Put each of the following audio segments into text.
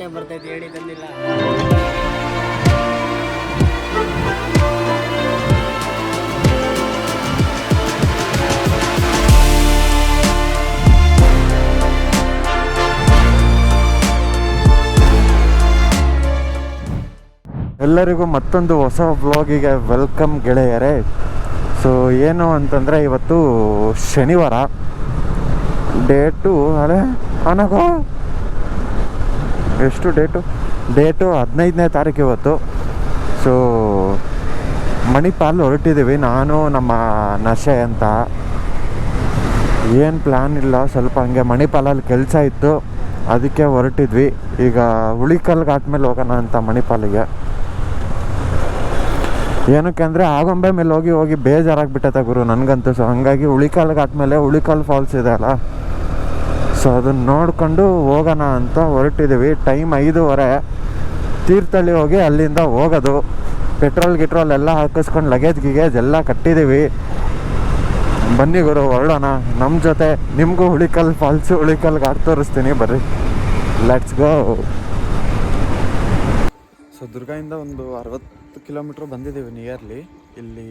ಆನೆ ಬರ್ತೈತೆ ಹೇಳಿ ತಂದಿಲ್ಲ. ಎಲ್ಲರಿಗೂ ಮತ್ತೊಂದು ಹೊಸ ವ್ಲಾಗಿಗೆ ವೆಲ್ಕಮ್ ಗೆಳೆಯರೇ. ಸೊ ಏನು ಅಂತಂದರೆ ಇವತ್ತು ಶನಿವಾರ, ಡೇಟು ಅದೇ ಅನಗೋ ಎಷ್ಟು ಡೇಟು 15ನೇ ತಾರೀಕು ಇವತ್ತು. ಸೊ ಮಣಿಪಾಲ್ ಹೊರಟಿದ್ದೀವಿ, ನಾನು ನಮ್ಮ ನಶೆ ಅಂತ. ಏನು ಪ್ಲ್ಯಾನ್ ಇಲ್ಲ, ಸ್ವಲ್ಪ ಹಂಗೆ ಮಣಿಪಾಲಲ್ಲಿ ಕೆಲಸ ಇತ್ತು, ಅದಕ್ಕೆ ಹೊರಟಿದ್ವಿ. ಈಗ ಹುಳಿಕಲ್ ಘಾಟ್ ಮೇಲೆ ಹೋಗೋಣ ಅಂತ ಮಣಿಪಾಲಿಗೆ. ಏನಕ್ಕೆ ಅಂದರೆ ಆಗೊಂಬೆ ಮೇಲೆ ಹೋಗಿ ಬೇಜಾರಾಗಿಬಿಟ್ಟೈತೆ ಗುರು ನನಗಂತೂ. ಸೊ ಹಂಗಾಗಿ ಹುಳಿಕಲ್ ಘಾಟ್ ಮೇಲೆ ಹುಳಿಕಲ್ ಫಾಲ್ಸ್ ಇದೆ ಅಲ್ಲ, ಸೊ ಅದನ್ನು ನೋಡಿಕೊಂಡು ಹೋಗೋಣ ಅಂತ ಹೊರಟಿದ್ದೀವಿ. ಟೈಮ್ 5:30. ತೀರ್ಥಹಳ್ಳಿ ಹೋಗಿ ಅಲ್ಲಿಂದ ಹೋಗೋದು. ಪೆಟ್ರೋಲ್ ಎಲ್ಲ ಹಾಕಿಸ್ಕೊಂಡು ಲಗೇಜ್ ಎಲ್ಲ ಕಟ್ಟಿದ್ದೀವಿ. ಬನ್ನಿ ಗುರು ಹೊರಡೋಣ ನಮ್ಮ ಜೊತೆ. ನಿಮಗೂ ಹುಳಿಕಲ್ ಫಾಲ್ಸು ಹುಳಿಕಲ್ ಘಾಟ್ ತೋರಿಸ್ತೀನಿ, ಬರ್ರಿ, ಲೆಟ್ಸ್ ಗೋ. ಸೊ ದುರ್ಗಾಯಿಂದ ಒಂದು 60 ಕಿಲೋಮೀಟ್ರ್ ಬಂದಿದ್ದೀವಿ ನಿಯರ್ಲಿ. ಇಲ್ಲಿ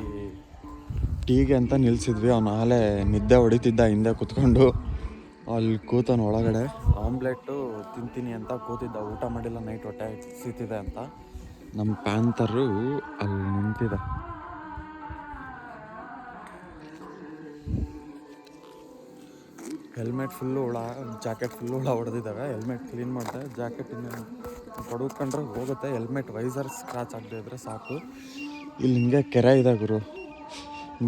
ಟೀಗೆ ಅಂತ ನಿಲ್ಲಿಸಿದ್ವಿ. ಅವನು ಆಲೇ ನಿದ್ದೆ ಹೊಡಿತಿದ್ದ ಹಿಂದೆ ಕೂತ್ಕೊಂಡು. ಅಲ್ಲಿ ಕೂತವನು ಒಳಗಡೆ. ಆಮ್ಲೆಟ್ಟು ತಿಂತೀನಿ ಅಂತ ಕೂತಿದ್ದ, ಊಟ ಮಾಡಿಲ್ಲ, ನೈಟ್ ಹೊಟ್ಟೆ ಸೀತಿದೆ ಅಂತ. ನಮ್ಮ ಪ್ಯಾಂತರು ಅಲ್ಲಿ ನಿಂತಿದೆ. ಹೆಲ್ಮೆಟ್ ಫುಲ್ಲು ಹುಳ, ಜಾಕೆಟ್ ಫುಲ್ಲು ಹುಳ ಹೊಡೆದಿದ್ದಾವೆ. ಹೆಲ್ಮೆಟ್ ಕ್ಲೀನ್ ಮಾಡಿದೆ, ಜಾಕೆಟ್ ಇನ್ನು ಹೊಡ್ಕೊಂಡ್ರೆ ಹೋಗುತ್ತೆ. ಹೆಲ್ಮೆಟ್ ವೈಸರ್ ಸ್ಕ್ರಾಚ್ ಆಗದೆ ಇದ್ದರೆ ಸಾಕು. ಇಲ್ಲಿ ಹಿಂಗೆ ಕೆರೆ ಇದೆ ಗುರು,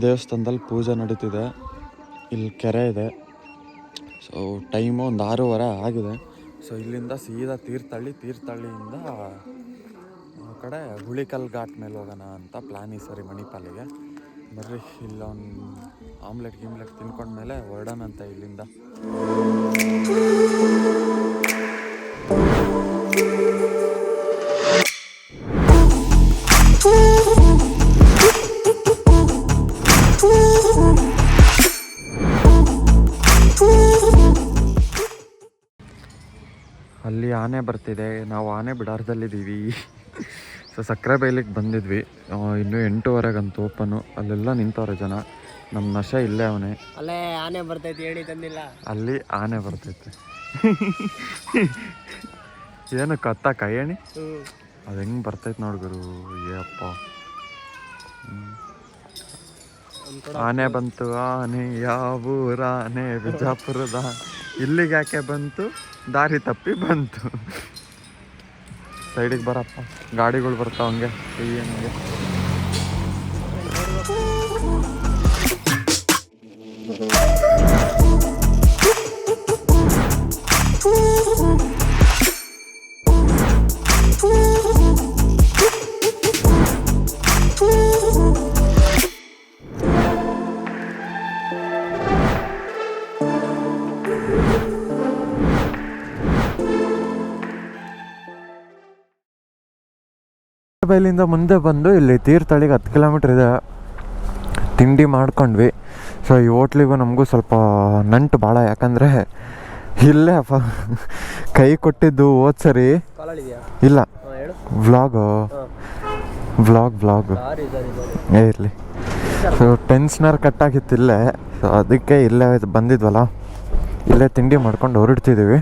ದೇವಸ್ಥಾನದಲ್ಲಿ ಪೂಜೆ ನಡೀತಿದೆ. ಇಲ್ಲಿ ಕೆರೆ ಇದೆ. ಸೊ ಟೈಮು ಒಂದು 6:30 ಆಗಿದೆ. ಸೊ ಇಲ್ಲಿಂದ ಸೀದಾ ತೀರ್ಥಹಳ್ಳಿಯಿಂದ ಆ ಕಡೆ ಹುಳಿಕಲ್ ಘಾಟ್ ಮೇಲೆ ಹೋಗೋಣ ಅಂತ ಪ್ಲ್ಯಾನ್ ಈ ಸರಿ ಮಣಿಪಾಲಿಗೆ. ಬರ್ರಿ, ಇಲ್ಲೊಂದು ಆಮ್ಲೆಟ್ ತಿನ್ಕೊಂಡ್ಮೇಲೆ ಹೊರಡೋಣಂತ ಇಲ್ಲಿಂದ. ಅಲ್ಲಿ ಆನೆ ಬರ್ತಿದೆ, ನಾವು ಆನೆ ಬಿಡಾರದಲ್ಲಿದ್ದೀವಿ. ಸೊ ಸಕ್ಕರೆ ಬೈಲಿಗೆ ಬಂದಿದ್ವಿ. ಇನ್ನೂ 8:15 ಓಪನು. ಅಲ್ಲೆಲ್ಲ ನಿಂತವ್ರೆ ಜನ. ನಮ್ಮ ನಶೆ ಇಲ್ಲೇ ಅವನೇ. ಅಲ್ಲೇ ಆನೆ ಬರ್ತೈತೆ ಹೇಳಿ ತಂದಿಲ್ಲ. ಅಲ್ಲಿ ಆನೆ ಬರ್ತೈತೆ. ಏನು ಕತ್ತ ಕೈಯಣಿ ಅದು ಹೆಂಗೆ ಬರ್ತೈತೆ ನೋಡ್ಗುರು. ಏಪ್ಪ, ಆನೆ ಬಂತು. ಆನೆ ಯಾವೂರ ಆನೆ? ಬಿಜಾಪುರದ. ಇಲ್ಲಿಗೆ ಯಾಕೆ ಬಂತು? ದಾರಿ ತಪ್ಪಿ ಬಂತು. ಸೈಡಿಗೆ ಬರಪ್ಪ, ಗಾಡಿಗಳು ಬರ್ತಾವ ಹಂಗೆ ಹಂಗೆ. ಬೈಲಿಂದ ಮುಂದೆ ಬಂದು ಇಲ್ಲಿ ತೀರ್ಥಹಳ್ಳಿಗೆ 10 ಕಿಲೋಮೀಟ್ರ್ ಇದೆ. ತಿಂಡಿ ಮಾಡ್ಕೊಂಡ್ವಿ. ಸೊ ಈ ಹೋಟ್ಲಿಗೂ ನಮಗೂ ಸ್ವಲ್ಪ ನಂಟು ಭಾಳ, ಯಾಕಂದರೆ ಇಲ್ಲೇ ಕೈ ಕೊಟ್ಟಿದ್ದು ಹೋದ್ ಸರಿ ಇಲ್ಲ ವ್ಲಾಗ್ ಇರಲಿ. ಸೊ ಟೆನ್ಸ್ನರ್ ಕಟ್ಟಾಗಿತ್ತಿಲ್ಲೇ. ಸೊ ಅದಕ್ಕೆ ಇಲ್ಲೇ ಬಂದಿದ್ವಲ್ಲ, ಇಲ್ಲೇ ತಿಂಡಿ ಮಾಡ್ಕೊಂಡು ಹೊರಡ್ತಿದ್ದೀವಿ.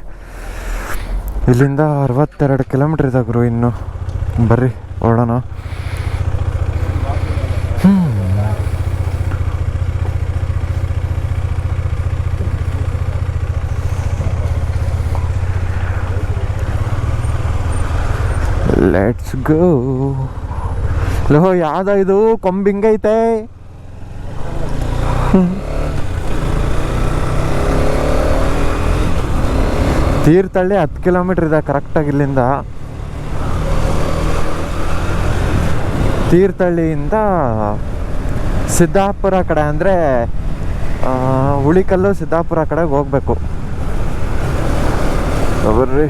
ಇಲ್ಲಿಂದ 62 ಕಿಲೋಮೀಟ್ರ್ ಇದೆ ಗುರು ಇನ್ನು. ಬರ್ರಿ ಹೊರಡೋಣ. Let's go. ಲೋ ಯಾವ್ದ ಇದು ಕೊಂಬಿಂಗೈತೆ? ತೀರ್ಥಹಳ್ಳಿ 10 ಕಿಲೋಮೀಟ್ರ್ ಇದೆ ಕರೆಕ್ಟಾಗಿ ಇಲ್ಲಿಂದ. ತೀರ್ಥಹಳ್ಳಿಯಿಂದ ಸಿದ್ದಾಪುರ ಕಡೆ, ಅಂದರೆ ಹುಳಿಕಲ್ಲು ಸಿದ್ದಾಪುರ ಕಡೆಗೆ ಹೋಗ್ಬೇಕು. ಬರ್ರಿ,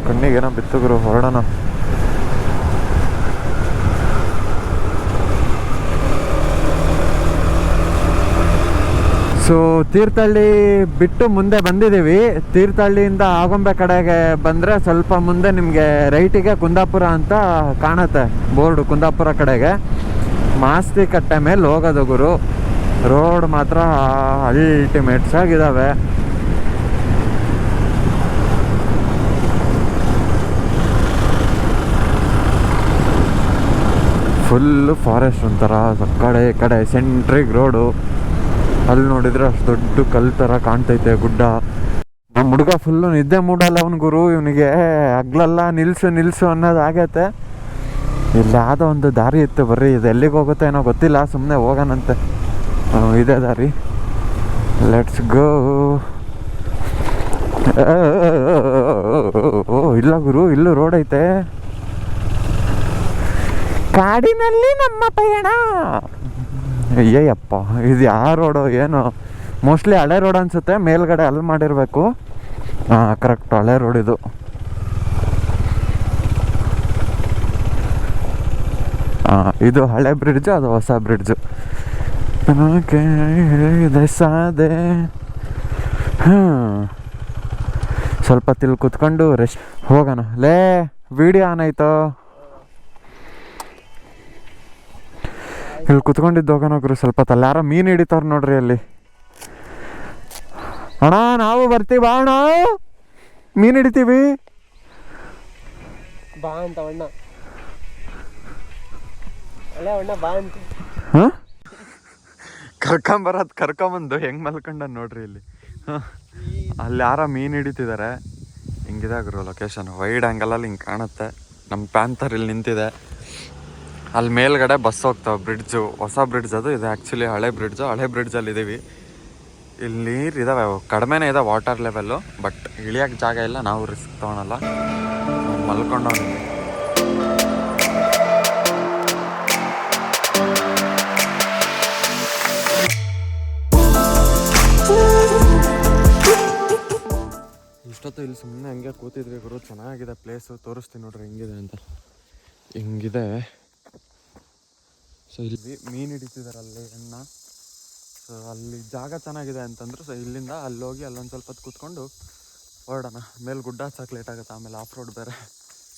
ಕಣ್ಣಿಗೆ ಏನೋ ಬಿತ್ತುಗುರು, ಹೊರಡೋಣ. ಸೊ ತೀರ್ಥಹಳ್ಳಿ ಬಿಟ್ಟು ಮುಂದೆ ಬಂದಿದ್ದೀವಿ. ತೀರ್ಥಹಳ್ಳಿಯಿಂದ ಆಗೊಂಬೆ ಕಡೆಗೆ ಬಂದರೆ ಸ್ವಲ್ಪ ಮುಂದೆ ನಿಮಗೆ ರೈಟಿಗೆ ಕುಂದಾಪುರ ಅಂತ ಕಾಣುತ್ತೆ ಬೋರ್ಡು, ಕುಂದಾಪುರ ಕಡೆಗೆ. ಮಾಸ್ತಿ ಕಟ್ಟೆ ಮೇಲೆ ಹೋಗೋದು ಗುರು. ರೋಡ್ ಮಾತ್ರ ಅಲ್ಟಿಮೇಟ್ಸ್ ಆಗಿದ್ದಾವೆ. ಫುಲ್ಲು ಫಾರೆಸ್ಟ್ ಒಂಥರ ಕಡೆ ಸೆಂಟ್ರಿಗ್ ರೋಡು. ಅಲ್ಲಿ ನೋಡಿದ್ರೆ ಅಷ್ಟು ದೊಡ್ಡ ಕಲ್ಲು ಥರ ಕಾಣ್ತೈತೆ ಗುಡ್ಡ. ನಮ್ಮ ಹುಡುಗ ಫುಲ್ಲು ನಿದ್ದೆ ಮೂಡಲ್ಲ ಅವನ ಗುರು. ಇವನಿಗೆ ಹಗ್ಲೆಲ್ಲ ನಿಲ್ಸು ಅನ್ನೋದು ಆಗೈತೆ. ಇಲ್ಲಿ ಯಾವುದೋ ಒಂದು ದಾರಿ ಇತ್ತು, ಬರ್ರಿ ಇದು ಎಲ್ಲಿಗೆ ಹೋಗುತ್ತೆ ಏನೋ ಗೊತ್ತಿಲ್ಲ, ಸುಮ್ಮನೆ ಹೋಗೋಣಂತೆ. ಇದೇ ದಾರಿ, ಲೆಟ್ಸ್ ಗೋ. ಇಲ್ಲ ಗುರು, ಇಲ್ಲೂ ರೋಡ್ ಐತೆ. ಕಾಡಿನಲ್ಲಿ ನಮ್ಮ ಪಯಣ. ಅಯ್ಯಪ್ಪ, ಇದು ಯಾವ ರೋಡು ಏನೋ, ಮೋಸ್ಟ್ಲಿ ಹಳೆ ರೋಡ್ ಅನ್ಸುತ್ತೆ. ಮೇಲ್ಗಡೆ ಅಲ್ಲಿ ಮಾಡಿರಬೇಕು. ಹಾಂ, ಕರೆಕ್ಟ್ ಹಳೆ ರೋಡ್ ಇದು. ಹಾಂ, ಇದು ಹಳೆ ಬ್ರಿಡ್ಜು, ಅದು ಹೊಸ ಬ್ರಿಡ್ಜು. ಸಾದೆ. ಹಾಂ, ಸ್ವಲ್ಪ ತಿಲ್ ಕುತ್ಕೊಂಡು ರೆಸ್ಟ್ ಹೋಗೋಣ. ಲೇ, ವಿಡಿಯೋ ಆನ್ ಆಯ್ತು. ಇಲ್ಲಿ ಕುತ್ಕೊಂಡಿದ್ದು ಹೋಗೋಣ ಗುರು. ಸ್ವಲ್ಪ ತಲ್ಲ ಯಾರೋ ಮೀನು ಹಿಡಿತಾರ ನೋಡ್ರಿ ಅಲ್ಲಿ. ಅಣ್ಣ ನಾವು ಬರ್ತೀವಿ ಅಣ್ಣ, ಮೀನು ಹಿಡಿತೀವಿ ಬಾ ಅಂತ ಅಣ್ಣ. ಅಲ್ಲೇ ಅಣ್ಣ ಬಾ ಅಂತ. ಹಾಂ, ಕರ್ಕೊಂಬಂದು ಹೆಂಗೆ ಮಲ್ಕೊಂಡ ನೋಡ್ರಿ ಇಲ್ಲಿ. ಅಲ್ಲಿ ಯಾರೋ ಮೀನು ಹಿಡಿತಿದ್ದಾರೆ. ಹಿಂಗಿದೆ ಗುರು ಲೊಕೇಶನ್. ವೈಡ್ ಆ್ಯಂಗಲಲ್ಲಿ ಹಿಂಗೆ ಕಾಣುತ್ತೆ. ನಮ್ಮ ಪ್ಯಾಂಥರ್ ಇಲ್ಲಿ ನಿಂತಿದೆ. ಅಲ್ಲಿ ಮೇಲ್ಗಡೆ ಬಸ್ ಹೋಗ್ತಾವೆ. ಬ್ರಿಡ್ಜು, ಹೊಸ ಬ್ರಿಡ್ಜ್ ಅದು. ಇದು ಆ್ಯಕ್ಚುಲಿ ಹಳೆ ಬ್ರಿಡ್ಜು. ಹಳೆ ಬ್ರಿಡ್ಜಲ್ಲಿ ಇದ್ದೀವಿ. ಇಲ್ಲಿ ನೀರು ಇದ್ದಾವೆ, ಕಡಿಮೆನೇ ಇದೆ ವಾಟರ್ ಲೆವೆಲ್ಲು. ಬಟ್ ಇಳಿಯೋಕ್ಕೆ ಜಾಗ ಇಲ್ಲ, ನಾವು ರಿಸ್ಕ್ ತೊಗೊಳಲ್ಲ. ಮಲ್ಕೊಂಡವ್ರು ಇಷ್ಟೊತ್ತು ಇಲ್ಲಿ ಸುಮ್ಮನೆ ಹಂಗೆ ಕೂತಿದ್ವಿ ಗುರು. ಚೆನ್ನಾಗಿದೆ ಪ್ಲೇಸು, ತೋರಿಸ್ತೀನಿ ನೋಡ್ರಿ ಹೆಂಗಿದೆ ಅಂತ. ಹಿಂಗಿದೆ. ಸೊ ಇಲ್ಲಿ ಮೀನು ಹಿಡಿತಿದ್ದಾರೆ ಅಲ್ಲಿ ಅಣ್ಣ. ಸೊ ಅಲ್ಲಿ ಜಾಗ ಚೆನ್ನಾಗಿದೆ ಅಂತಂದ್ರು. ಸೊ ಇಲ್ಲಿಂದ ಅಲ್ಲಿ ಹೋಗಿ ಅಲ್ಲೊಂದು ಸ್ವಲ್ಪ ಹೊತ್ತು ಕೂತ್ಕೊಂಡು ಹೊರಡೋಣ. ಮೇಲೆ ಗುಡ್ಡ ಹಚ್ಚಕ್ಕೆ ಲೇಟ್ ಆಗುತ್ತೆ, ಆಮೇಲೆ ಆಫ್ ರೋಡ್ ಬೇರೆ.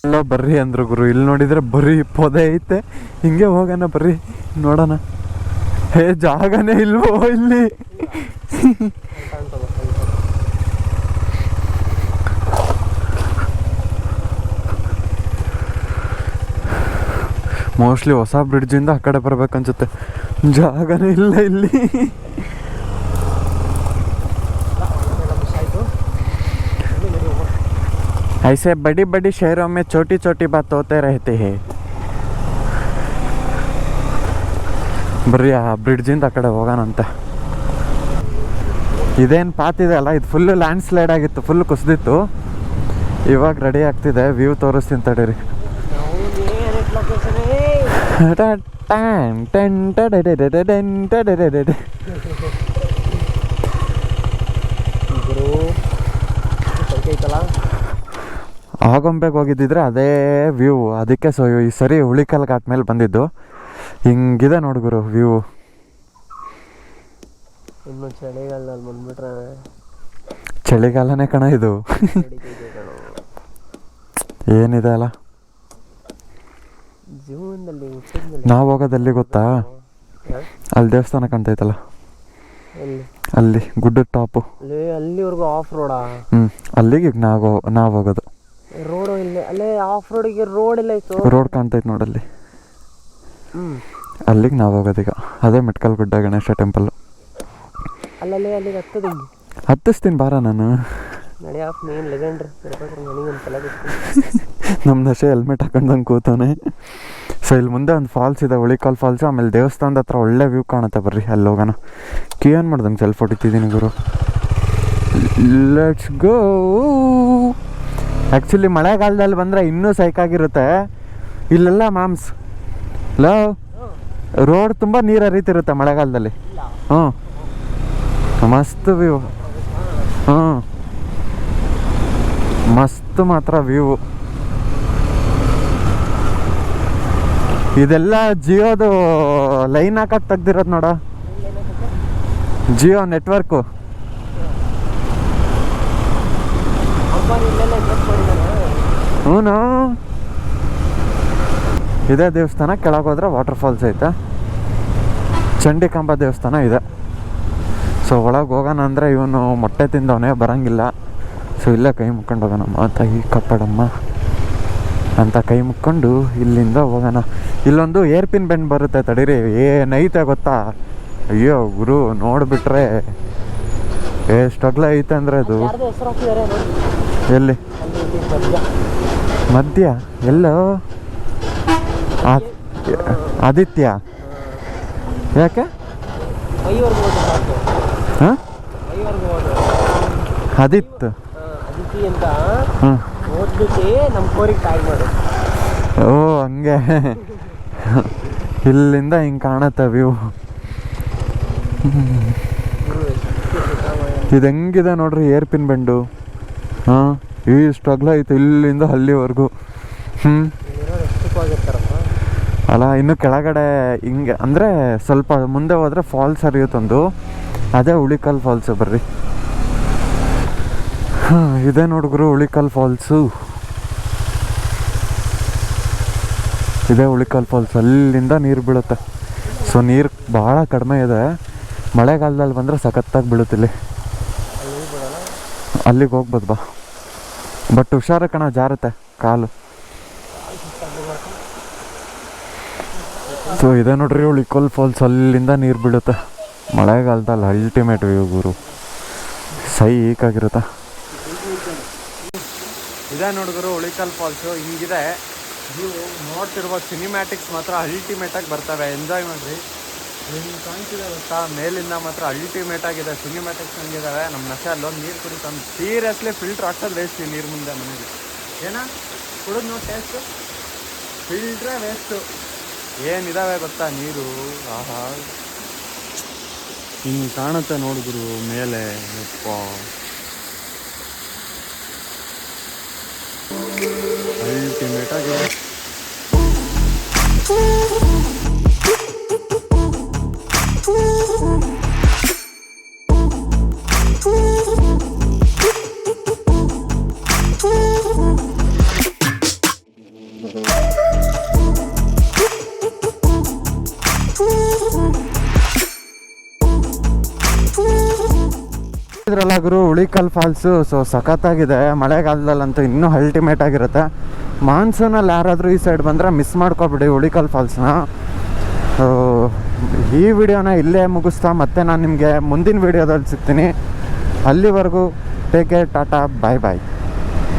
ಎಲ್ಲ ಬರ್ರಿ ಅಂದ್ರು ಗುರು. ಇಲ್ಲಿ ನೋಡಿದ್ರೆ ಬರೀ ಪೊದೆ ಐತೆ. ಹಿಂಗೆ ಹೋಗೋಣ ಬರ್ರಿ, ನೋಡೋಣ. ಜಾಗನೇ ಇಲ್ವೋ ಇಲ್ಲಿ. ಮೋಸ್ಟ್ಲಿ ಹೊಸ ಬ್ರಿಡ್ಜಿಂದ ಆ ಕಡೆ ಬರ್ಬೇಕನ್ಸುತ್ತೆ. ಜಾಗನೇ ಇಲ್ಲ ಇಲ್ಲಿ. ऐसे बड़ी बड़ी शहरों में छोटी छोटी बात होते रहते हैं. ಬರ್ರಿ ಆ ಬ್ರಿಡ್ಜಿಂದ ಆ ಕಡೆ ಹೋಗೋಣಂತೆ. ಇದೇನು ಪಾತಿದೆ ಅಲ್ಲ, ಇದು ಫುಲ್ಲು ಲ್ಯಾಂಡ್ ಸ್ಲೈಡ್ ಆಗಿತ್ತು, ಫುಲ್ ಕುಸಿದಿತ್ತು. ಇವಾಗ ರೆಡಿ ಆಗ್ತಿದೆ. ವ್ಯೂ ತೋರಿಸ್ತೀನಿ ತಡೀರಿ. ಆಗೊಂಬೆಗೆ ಹೋಗಿದ್ದಿದ್ರೆ ಅದೇ ವ್ಯೂ. ಅದಕ್ಕೆ ಸೊ ಈ ಸರಿ ಹುಳಿಕಲ್ ಘಾಟ್ ಮೇಲೆ ಬಂದಿದ್ದು. ಹಿಂಗಿದೆ ನೋಡ್ಗುರು ವ್ಯೂ. ಇನ್ನು ಚಳಿಗಾಲದಲ್ಲಿ ಬಂದ್ಬಿಟ್ರೆ ಚಳಿಗಾಲನೇ ಕಣ ಇದು. ಏನಿದೆ ಅಲ್ಲ ಜೀವನದಲ್ಲಿ. ನಾವು ಹೋಗೋದಲ್ಲಿ ಗೊತ್ತಾ, ಅಲ್ಲಿ ದೇವಸ್ಥಾನ ಕಾಣ್ತೈತಲ್ಲ, ಅಲ್ಲಿ ಗುಡ್ಡದ ಟಾಪು, ಅಲ್ಲಿವರೆಗೂ ಆಫ್ ರೋಡಾ? ಅಲ್ಲಿಗೆ ಈಗ ನಾವು ಹೋಗೋದು. ರೋಡು ಇಲ್ಲ ಅಲ್ಲೇ, ಆಫ್ ರೋಡಿಗೆ ರೋಡ್ ಇಲ್ಲ ಇತ್ತು. ರೋಡ್ ಕಾಣ್ತೈತೆ ನೋಡಲ್ಲಿ, ಅಲ್ಲಿಗೆ ನಾವು ಹೋಗೋದೀಗ. ಅದೇ ಮೆಟ್ಕಲ್ ಗುಡ್ಡ ಗಣೇಶ ಟೆಂಪಲ್. ಅಲ್ಲಲ್ಲಿ ಅಲ್ಲಿಗೆ ಹತ್ತಿಸ್ತೀನಿ ಬಾರ ನಾನು. ನಮ್ಮ ನಶೆ ಹೆಲ್ಮೆಟ್ ಹಾಕೊಂಡಂಗೆ ಕೂತಾನೆ. ಸೊ ಇಲ್ಲಿ ಮುಂದೆ ಒಂದು ಫಾಲ್ಸ್ ಇದೆ, ಹುಳಿಕಾಲ್ ಫಾಲ್ಸು. ಆಮೇಲೆ ದೇವಸ್ಥಾನದ ಹತ್ರ ಒಳ್ಳೆ ವ್ಯೂ ಕಾಣುತ್ತೆ. ಬರ್ರಿ ಅಲ್ಲಿ ಹೋಗೋಣ. ಏನು ಮಾಡ್ದಂಗೆ ಸೆಲ್ಫ್ ಹೊಡಿತಿದ್ದೀನಿ ಗುರು. Let's go. ಆ್ಯಕ್ಚುಲಿ ಮಳೆಗಾಲದಲ್ಲಿ ಬಂದರೆ ಇನ್ನೂ ಸೈಕಾಗಿರುತ್ತೆ. ಇಲ್ಲೆಲ್ಲ ಮಾಮ್ಸ್ ರೋಡ್ ತುಂಬ ನೀರು ಹರಿತಿರುತ್ತೆ ಮಳೆಗಾಲದಲ್ಲಿ. ಮಸ್ತ್ ವ್ಯೂ. ಮಸ್ತ್ ಮಾತ್ರ ವ್ಯೂ. ಇದೆಲ್ಲ ಜಿಯೋದು ಲೈನ್ ಹಾಕಕ್ಕೆ ತೆಗ್ದಿರೋದು ನೋಡ. ಜಿಯೋ ನೆಟ್ವರ್ಕು. ಅಂಬಾನಿ ಇಲ್ಲೆಲ್ಲ ಇನ್ವೆಸ್ಟ್ ಮಾಡಿದ್ದಾನೆ. ಹ್ಞೂ ಇದೇ ದೇವಸ್ಥಾನ, ಕೆಳಗೆ ಹೋದ್ರೆ ವಾಟರ್ ಫಾಲ್ಸ್ ಐತೆ. ಚಂಡಿಕಾಂಬ ದೇವಸ್ಥಾನ ಇದೆ. ಸೊ ಒಳಗೆ ಹೋಗೋಣ ಅಂದರೆ ಇವನು ಮೊಟ್ಟೆ ತಿಂದವನೇ, ಬರೋಂಗಿಲ್ಲ. ಸೊ ಇಲ್ಲೇ ಕೈ ಮುಕ್ಕೊಂಡು ಹೋಗೋಣ, ಮಾತಾಗಿ ಕಪ್ಪಡಮ್ಮ ಅಂತ ಕೈ ಮುಕ್ಕೊಂಡು ಇಲ್ಲಿಂದ ಹೋಗೋಣ. ಇಲ್ಲೊಂದು ಏರ್ ಪಿನ್ ಬೆಂಡ್ ಬರುತ್ತೆ, ತಡೀರಿ. ಏನೈತೆ ಗೊತ್ತಾ? ಅಯ್ಯೋ ಗುರು, ನೋಡಿಬಿಟ್ರೆ ಎಷ್ಟೊಗ್ಲ ಐತೆ ಅಂದರೆ ಅದು. ಯಾರ್ದೋ ಹೆಸರು ಹಾಕಿದ್ದಾರೆ ನೋಡಿ. ಎಲ್ಲಿ? ಅಲ್ಲಿ ಇಲ್ಲಿ ಮಧ್ಯ. ಮಧ್ಯ ಎಲ್ಲೋ? ಆದಿತ್ಯ. ಯಾಕೆ? ಐವರ್ಗು ಹೋದ್ರು ಸಾಕು. ಹಾಂ, ಐವರ್ಗು ಹೋದ್ರು. ಆದಿತ್ಯ. ಅದಿತಿ ಅಂತ ಹಾಂ. ಓದ್ಬಿಟ್ಟು ನಮ್ಮ ಕೋರಿಗೆ ಟ್ಯಾಗ್ ಮಾಡಿ. ಓ ಹಂಗೆ. ಇಲ್ಲಿಂದ ಹಿಂಗೆ ಕಾಣತ್ತೆ ವ್ಯೂ. ಇದು ಹೆಂಗಿದೆ ನೋಡ್ರಿ, ಏರ್ ಪಿನ್ ಬೆಂಡು. ಹಾಂ, ಇಷ್ಟು ಅಗಲ ಐತೆ ಇಲ್ಲಿಂದ ಅಲ್ಲಿವರೆಗೂ. ಎಷ್ಟಕ್ಕಾಗಿರ್ತಾರಪ್ಪ ಅಲ್ಲ, ಇನ್ನು ಕೆಳಗಡೆ ಹಿಂಗೆ ಅಂದರೆ ಸ್ವಲ್ಪ ಮುಂದೆ ಹೋದರೆ ಫಾಲ್ಸ್ ಹರಿಯುತ್ತೊಂದು, ಅದೇ ಉಳಿಕಲ್ ಫಾಲ್ಸು. ಬರ್ರಿ. ಹಾಂ, ಇದೇ ನೋಡಿದ್ರು ಉಳಿಕಲ್ ಫಾಲ್ಸು. ಇದೇ ಉಳಿಕಲ್ ಫಾಲ್ಸ್. ಅಲ್ಲಿಂದ ನೀರು ಬೀಳುತ್ತೆ. ಸೊ ನೀರು ಭಾಳ ಕಡಿಮೆ ಇದೆ. ಮಳೆಗಾಲದಲ್ಲಿ ಬಂದರೆ ಸಖತ್ತಾಗಿ ಬೀಳುತ್ತಿಲ್ಲಿ. ಅಲ್ಲಿಗೆ ಹೋಗ್ಬೋದು ಬಾ, ಬಟ್ ಹುಷಾರ ಕಣ, ಜಾರುತ್ತೆ ಕಾಲು. ಸೊ ಇದೆ ನೋಡ್ರಿ ಉಳಿಕಲ್ ಫಾಲ್ಸ್. ಅಲ್ಲಿಂದ ನೀರು ಬೀಳುತ್ತೆ ಮಳೆಗಾಲದಲ್ಲಿ. ಅಲ್ಟಿಮೇಟ್ ವ್ಯೂ ಗುರು, ಸೈಕಾಗಿರುತ್ತೆ. ಇದೇ ನೋಡಿದ್ರು ಉಳಿಕಲ್ ಫಾಲ್ಸು. ಹಿಂಗಿದೆ ನೀವು ನೋಡ್ತಿರ್ಬೋದು. ಸಿನಿಮ್ಯಾಟಿಕ್ಸ್ ಮಾತ್ರ ಅಲ್ಟಿಮೇಟಾಗಿ ಬರ್ತವೆ, ಎಂಜಾಯ್ ಮಾಡಿರಿ. ನಿಮ್ಗೆ ಕಾಣ್ತಿದೆ ಗೊತ್ತಾ, ಮೇಲಿಂದ ಮಾತ್ರ ಅಲ್ಟಿಮೇಟ್ ಆಗಿದೆ. ಸಿನಿಮ್ಯಾಟಿಕ್ಸ್ ಹಂಗಿದ್ದಾವೆ. ನಮ್ಮ ನಶೆ ಅಲ್ಲೊಂದು ನೀರು ಕುಡಿತಾನೆ. ಸೀರಿಯಸ್ಲಿ ಫಿಲ್ಟ್ರ್ ಹಾಕೋದು ವೇಸ್ಟ್ ಈ ನೀರು ಮುಂದೆ ಮನೆಗೆ. ಏನ ಕುಡಿದು ನೋಡಿ ಟೇಸ್ಟು, ಫಿಲ್ಟ್ರೇ ವೇಸ್ಟು. ಏನಿದಾವೆ ಗೊತ್ತಾ ನೀರು, ಆಹಾ ಹಿಂಗೆ ಕಾಣುತ್ತೆ ನೋಡಿದ್ರು ಮೇಲೆ. ಯಪ್ಪ, ಅಲ್ಟಿಮೇಟ್ ಆಗಿದೆ. ಇದ್ರಲ್ಲ ಗುರು ಉಳಿಕಲ್ ಫಾಲ್ಸು. ಸೊ ಸಖತ್ತಾಗಿದೆ. ಮಳೆಗಾಲದಲ್ಲಂತೂ ಇನ್ನೂ ಅಲ್ಟಿಮೇಟ್ ಆಗಿರುತ್ತೆ. ಮಾನ್ಸೂನಲ್ಲಿ ಯಾರಾದರೂ ಈ ಸೈಡ್ ಬಂದರೆ ಮಿಸ್ ಮಾಡ್ಕೊಬಿಡಿ ಉಳಿಕಲ್ ಫಾಲ್ಸ್ನ. ಈ ವಿಡಿಯೋನ ಇಲ್ಲೇ ಮುಗಿಸ್ತಾ ಮತ್ತೆ ನಾನು ನಿಮಗೆ ಮುಂದಿನ ವಿಡಿಯೋದಲ್ಲಿ ಸಿಗ್ತೀನಿ. ಅಲ್ಲಿವರೆಗೂ ಟೇಕ್ ಕೇರ್, ಟಾಟಾ, ಬಾಯ್ ಬಾಯ್.